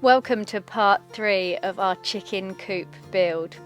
Welcome to part 3 of our chicken coop build.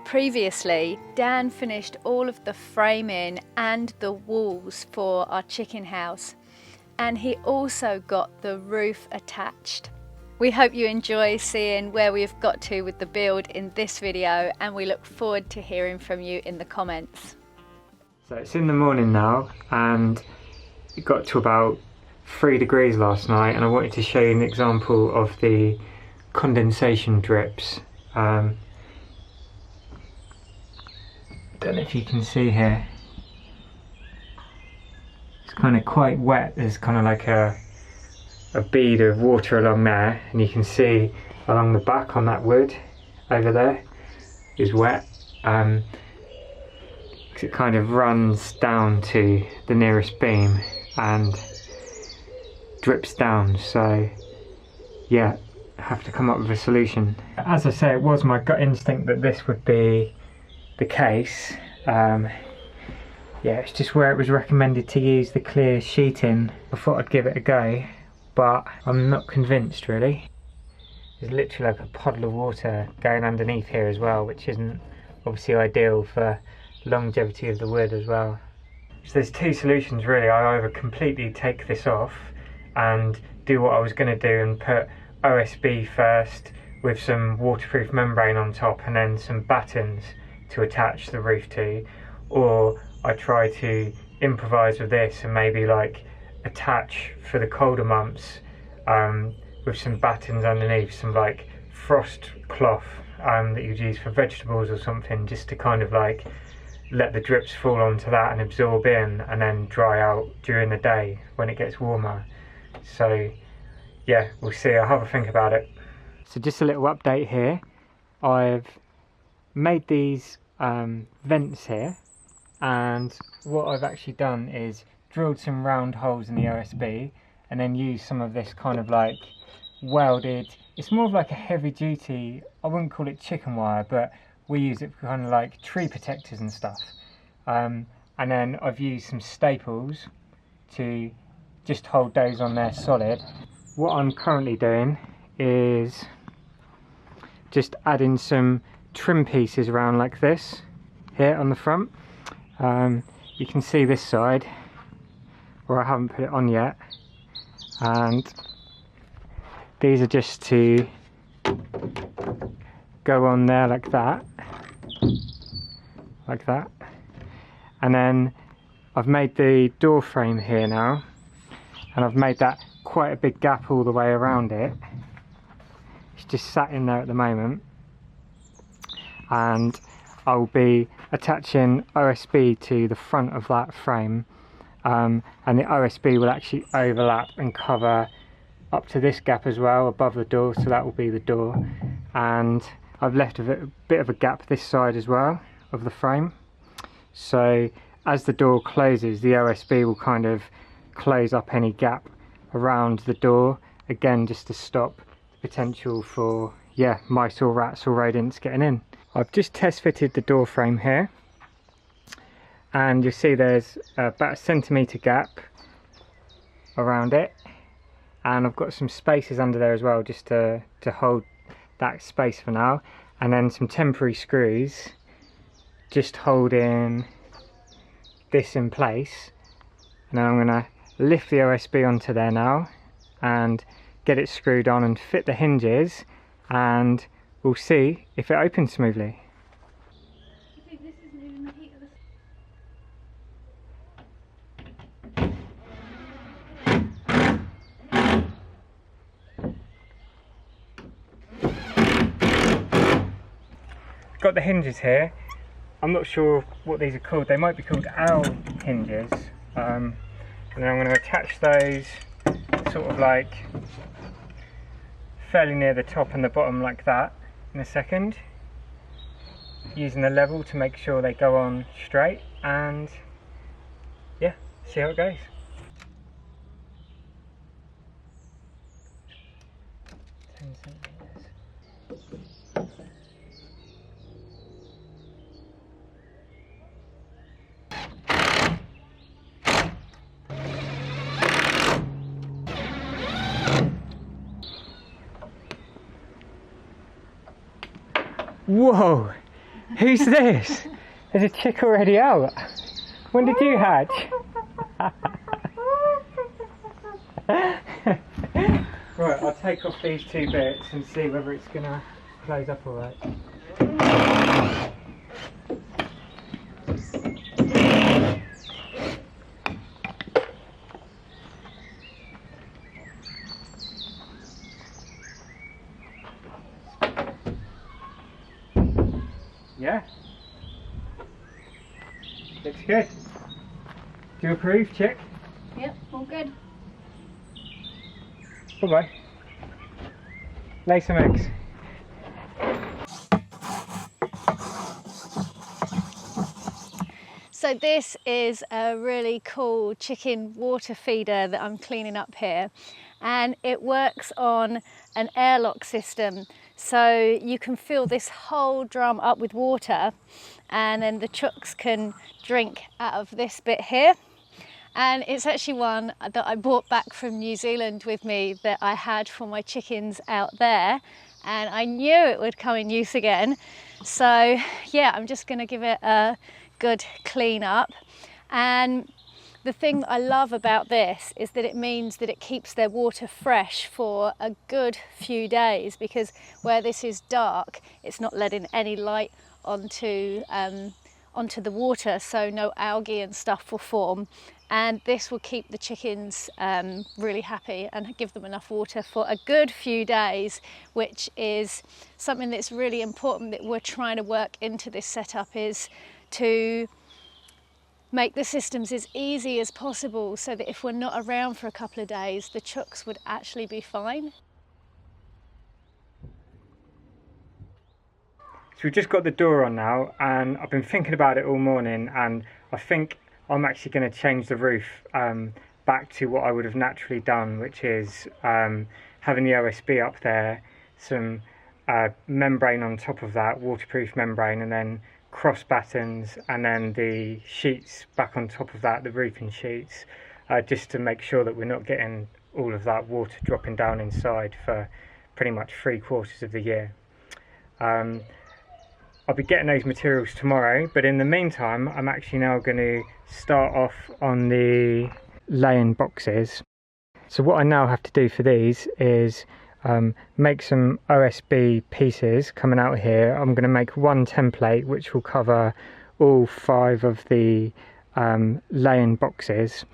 Previously, Dan finished all of the framing and the walls for our chicken house, and he also got the roof attached. We hope you enjoy seeing where we've got to with the build in this video, and we look forward to hearing from you in the comments. So it's in the morning now, and it got to about 3 degrees last night, and I wanted to show you an example of the condensation drips. Don't know if you can see here. It's kind of quite wet. There's kind of like a bead of water along there, and you can see along the back on that wood over there is wet. It kind of runs down to the nearest beam and drips down, so yeah, I have to come up with a solution. As I say, it was my gut instinct that this would be the case. Yeah, it's just where it was recommended to use the clear sheeting. I thought I'd give it a go, but I'm not convinced really. There's literally like a puddle of water going underneath here as well, which isn't obviously ideal for longevity of the wood as well. So there's two solutions really. I either completely take this off and do what I was going to do and put OSB first with some waterproof membrane on top and then some battens to attach the roof to, or I try to improvise with this and maybe like attach for the colder months with some battens underneath, some like frost cloth that you'd use for vegetables or something, just to kind of like let the drips fall onto that and absorb in and then dry out during the day when it gets warmer. So yeah, we'll see. I'll have a think about it. So just a little update here. I've made these vents here, and what I've actually done is drilled some round holes in the OSB and then used some of this kind of like welded, it's more of like a heavy duty, I wouldn't call it chicken wire, but we use it for kind of like tree protectors and stuff. And then I've used some staples to just hold those on there solid. What I'm currently doing is just adding some trim pieces around like this here on the front. You can see this side where I haven't put it on yet, and these are just to go on there like that, and then I've made the door frame here now, and I've made that quite a big gap all the way around it. It's just sat in there at the moment, and I'll be attaching OSB to the front of that frame, and the OSB will actually overlap and cover up to this gap as well above the door, so that will be the door. And I've left a bit of a gap this side as well of the frame, so as the door closes, the OSB will kind of close up any gap around the door, again just to stop the potential for mice or rats or rodents getting in. I've just test fitted the door frame here, and you'll see there's about a centimetre gap around it, and I've got some spaces under there as well just to hold that space for now, and then some temporary screws just holding this in place. And then I'm going to lift the OSB onto there now and get it screwed on and fit the hinges, and we'll see if it opens smoothly. Got the hinges here. I'm not sure what these are called. They might be called owl hinges. And then I'm going to attach those sort of like fairly near the top and the bottom like that in a second, using the level to make sure they go on straight, and yeah, see how it goes. Whoa! Who's this? There's a chick already out. When did you hatch? Right, I'll take off these two bits and see whether it's going to close up alright. Yeah? Looks good. Do you approve, chick? Yep, all good. Bye-bye. Lay some eggs. So this is a really cool chicken water feeder that I'm cleaning up here, and it works on an airlock system. So you can fill this whole drum up with water, and then the chooks can drink out of this bit here. And it's actually one that I brought back from New Zealand with me that I had for my chickens out there, and I knew it would come in use again. So yeah, I'm just going to give it a good clean up. And the thing that I love about this is that it means that it keeps their water fresh for a good few days, because where this is dark, it's not letting any light onto the water, so no algae and stuff will form. And this will keep the chickens really happy and give them enough water for a good few days, which is something that's really important that we're trying to work into this setup, is to make the systems as easy as possible so that if we're not around for a couple of days, the chooks would actually be fine. So we've just got the door on now, and I've been thinking about it all morning, and I think I'm actually going to change the roof back to what I would have naturally done, which is having the OSB up there, some membrane on top of that, waterproof membrane, and then cross battens, and then the sheets back on top of that, the roofing sheets, just to make sure that we're not getting all of that water dropping down inside for pretty much 3/4 of the year. I'll be getting those materials tomorrow, but in the meantime I'm actually now going to start off on the laying boxes. So what I now have to do for these is make some OSB pieces coming out here. I'm going to make one template which will cover all 5 of the laying boxes,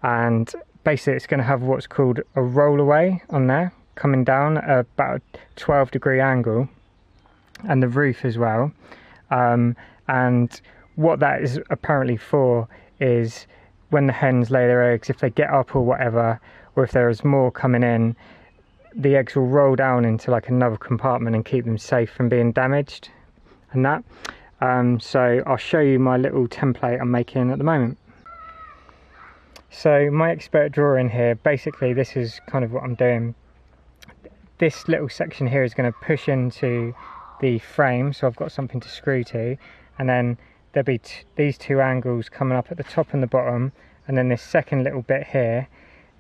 and basically it's going to have what's called a rollaway on there, coming down at about a 12-degree angle, and the roof as well. And what that is apparently for is when the hens lay their eggs, if they get up or whatever, or if there is more coming in, the eggs will roll down into like another compartment and keep them safe from being damaged and that. So I'll show you my little template I'm making at the moment. So my expert drawer in here, basically this is kind of what I'm doing. This little section here is going to push into the frame, so I've got something to screw to, and then there'll be these 2 angles coming up at the top and the bottom, and then this second little bit here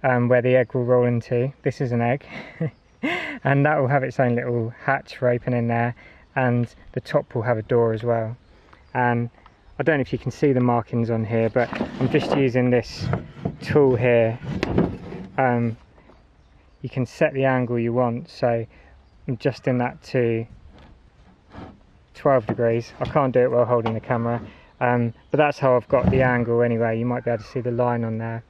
where the egg will roll into. This is an egg and that will have its own little hatch for opening there, and the top will have a door as well. And I don't know if you can see the markings on here, but I'm just using this tool here. You can set the angle you want, so I'm adjusting that to 12 degrees. I can't do it while holding the camera, but that's how I've got the angle anyway. You might be able to see the line on there.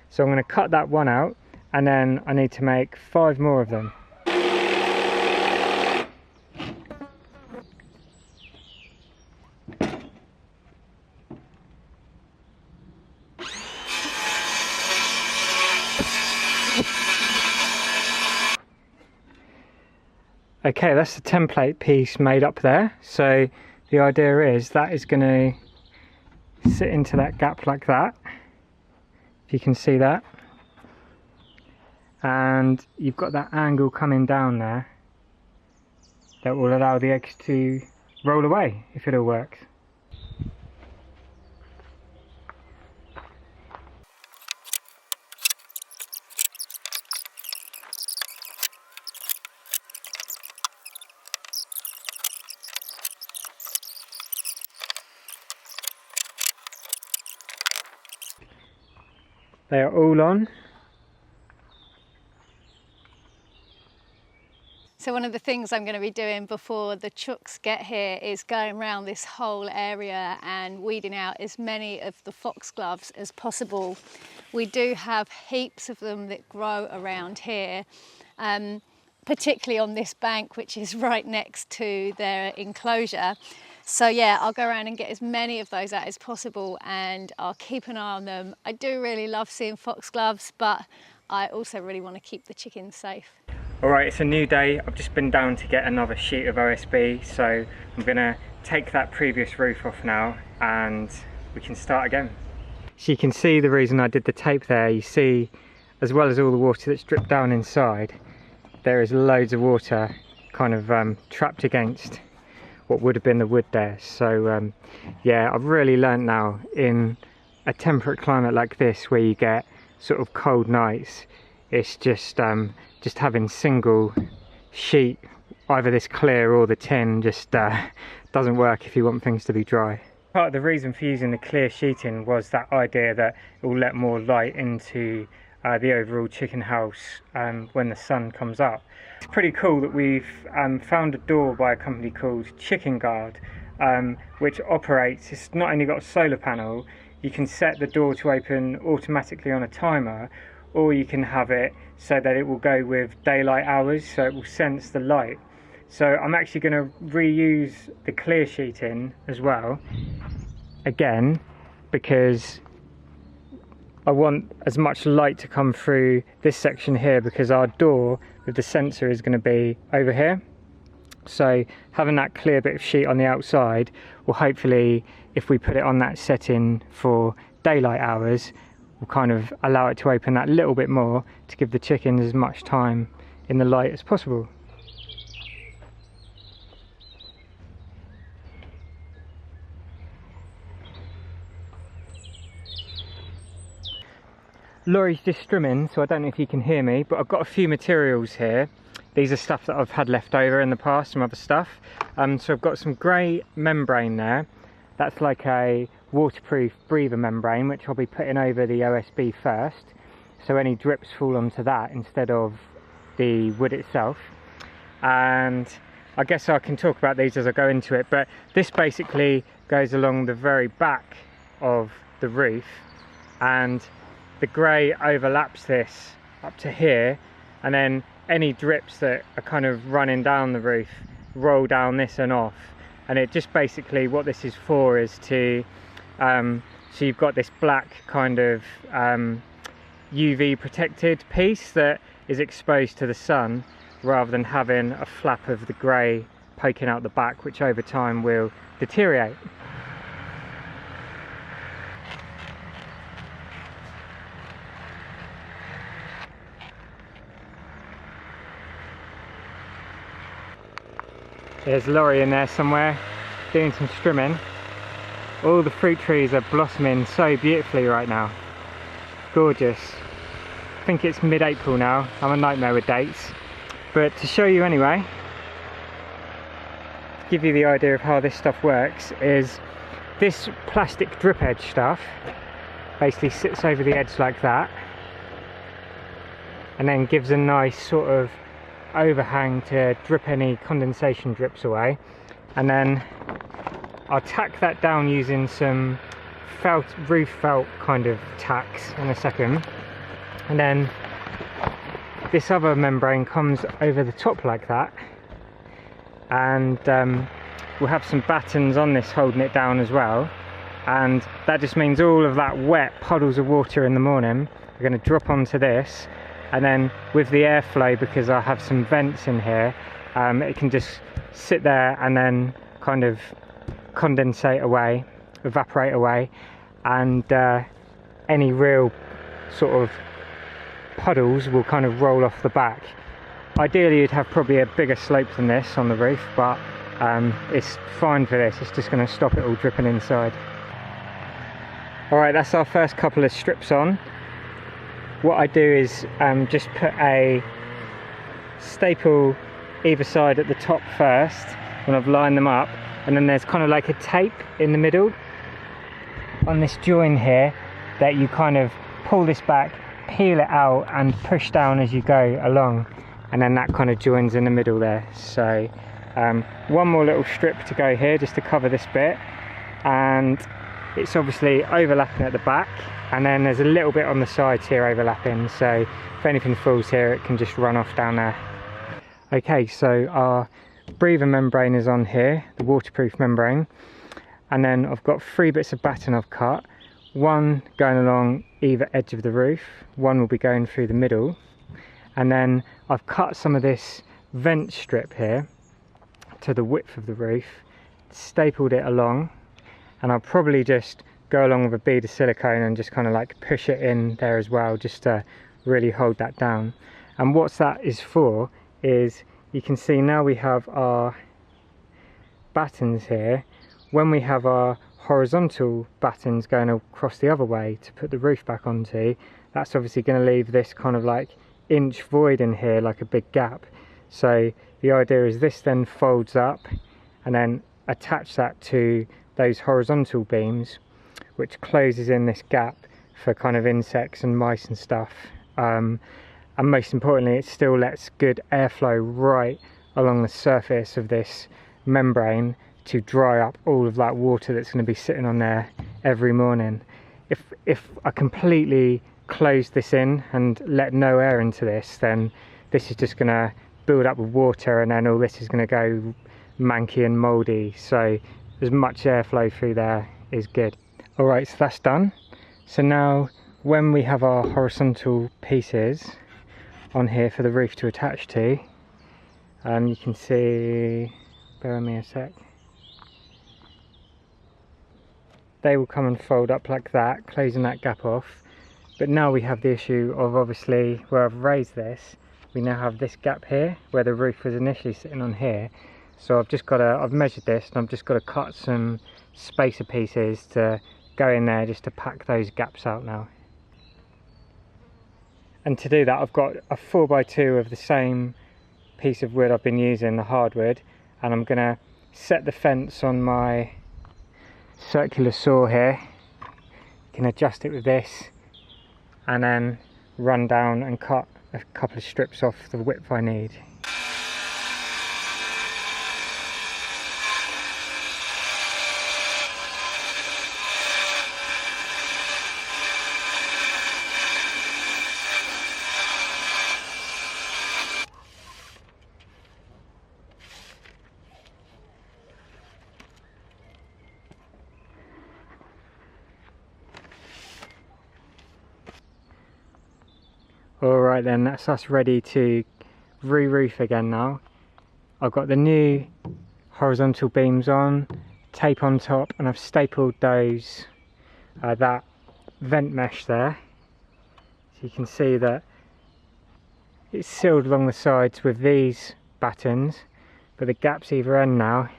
So I'm going to cut that one out, and then I need to make 5 more of them. Okay, that's the template piece made up there. So the idea is that is going to sit into that gap like that, if you can see that, and you've got that angle coming down there that will allow the eggs to roll away if it all works. They are all on. So one of the things I'm going to be doing before the chooks get here is going around this whole area and weeding out as many of the foxgloves as possible. We do have heaps of them that grow around here, particularly on this bank, which is right next to their enclosure. So yeah, I'll go around and get as many of those out as possible, and I'll keep an eye on them. I do really love seeing foxgloves, but I also really want to keep the chickens safe. Alright, it's a new day. I've just been down to get another sheet of OSB, so I'm going to take that previous roof off now and we can start again. So you can see the reason I did the tape there. You see, as well as all the water that's dripped down inside, there is loads of water kind of trapped against what would have been the wood there. So yeah, I've really learnt now in a temperate climate like this where you get sort of cold nights, it's just having single sheet, either this clear or the tin, just doesn't work if you want things to be dry. Part of the reason for using the clear sheeting was that idea that it will let more light into the overall chicken house when the sun comes up. It's pretty cool that we've found a door by a company called Chicken Guard, which operates, it's not only got a solar panel, you can set the door to open automatically on a timer, or you can have it so that it will go with daylight hours, so it will sense the light. So I'm actually going to reuse the clear sheeting as well, again, because I want as much light to come through this section here, because our door with the sensor is going to be over here. So having that clear bit of sheet on the outside will hopefully, if we put it on that setting for daylight hours, will kind of allow it to open that little bit more to give the chickens as much time in the light as possible. Laurie's just strimming, so I don't know if you can hear me, but I've got a few materials here. These are stuff that I've had left over in the past, some other stuff. So I've got some grey membrane there. That's like a waterproof breather membrane, which I'll be putting over the OSB first, so any drips fall onto that instead of the wood itself. And I guess I can talk about these as I go into it, but this basically goes along the very back of the roof, and the grey overlaps this up to here, and then any drips that are kind of running down the roof roll down this and off. And it just basically, what this is for is to so you've got this black kind of UV protected piece that is exposed to the sun, rather than having a flap of the grey poking out the back, which over time will deteriorate. There's Laurie in there somewhere doing some strimming. All the fruit trees are blossoming so beautifully right now. Gorgeous. I think it's mid-April now. I'm a nightmare with dates. But to show you anyway, to give you the idea of how this stuff works, is this plastic drip edge stuff basically sits over the edge like that, and then gives a nice sort of overhang to drip any condensation drips away. And then I'll tack that down using some felt, roof felt kind of tacks in a second. And then this other membrane comes over the top like that, and we'll have some battens on this holding it down as well. And that just means all of that wet puddles of water in the morning are going to drop onto this, and then with the airflow, because I have some vents in here, it can just sit there and then kind of condensate away, evaporate away, and any real sort of puddles will kind of roll off the back. Ideally you'd have probably a bigger slope than this on the roof, but it's fine for this. It's just going to stop it all dripping inside. Alright, that's our first couple of strips on. What I do is just put a staple either side at the top first when I've lined them up, and then there's kind of like a tape in the middle on this join here that you kind of pull this back, peel it out and push down as you go along, and then that kind of joins in the middle there. So one more little strip to go here just to cover this bit, and it's obviously overlapping at the back, and then there's a little bit on the sides here overlapping, so if anything falls here it can just run off down there. Okay, so our breather membrane is on here, the waterproof membrane, and then I've got 3 bits of batten I've cut, one going along either edge of the roof, one will be going through the middle, and then I've cut some of this vent strip here to the width of the roof, stapled it along, and I'll probably just go along with a bead of silicone and just kind of like push it in there as well, just to really hold that down. And what that is for is, you can see now we have our battens here. When we have our horizontal battens going across the other way to put the roof back onto, that's obviously going to leave this kind of like inch void in here, like a big gap. So the idea is this then folds up and then attach that to those horizontal beams, which closes in this gap for kind of insects and mice and stuff, and most importantly it still lets good airflow right along the surface of this membrane to dry up all of that water that's going to be sitting on there every morning. If I completely close this in and let no air into this, then this is just going to build up with water, and then all this is going to go manky and mouldy, so as much airflow through there is good. Alright, so that's done. So now when we have our horizontal pieces on here for the roof to attach to, you can see, bear with me a sec, they will come and fold up like that, closing that gap off. But now we have the issue of, obviously, where I've raised this, we now have this gap here where the roof was initially sitting on here. So I've measured this, and I've just got to cut some spacer pieces to go in there just to pack those gaps out now. And to do that I've got a 4x2 of the same piece of wood I've been using, the hardwood, and I'm going to set the fence on my circular saw here. You can adjust it with this and then run down and cut a couple of strips off the width I need. Alright then, that's us ready to re-roof again now. I've got the new horizontal beams on, tape on top, and I've stapled those, that vent mesh there. So you can see that it's sealed along the sides with these battens, but the gaps either end now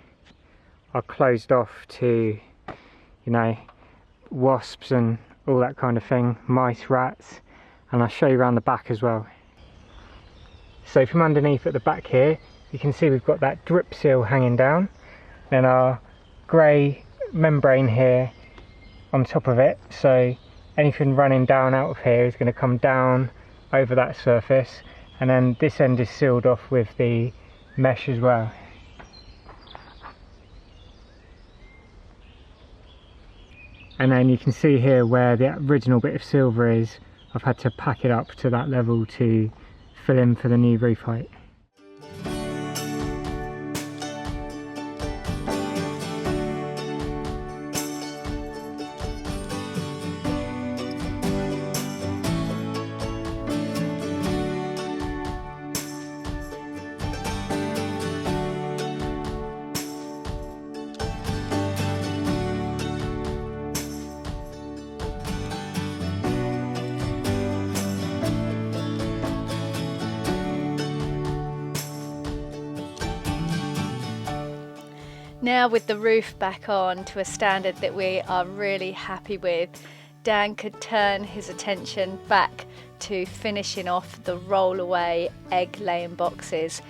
are closed off to, you know, wasps and all that kind of thing, mice, rats. And I'll show you around the back as well. So from underneath at the back here, you can see we've got that drip seal hanging down, then our grey membrane here on top of it, so anything running down out of here is going to come down over that surface, and then this end is sealed off with the mesh as well. And then you can see here where the original bit of silver is, I've had to pack it up to that level to fill in for the new roof height. Now with the roof back on to a standard that we are really happy with, Dan could turn his attention back to finishing off the Rollaway egg laying boxes,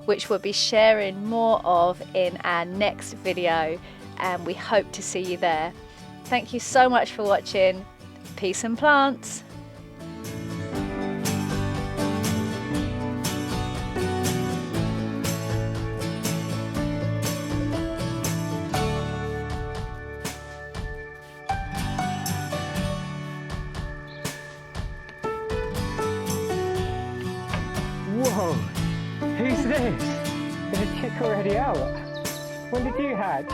which we'll be sharing more of in our next video, and we hope to see you there. Thank you so much for watching. Peace and plants. Whoa! Who's this? Is a chick already out? When did you hatch?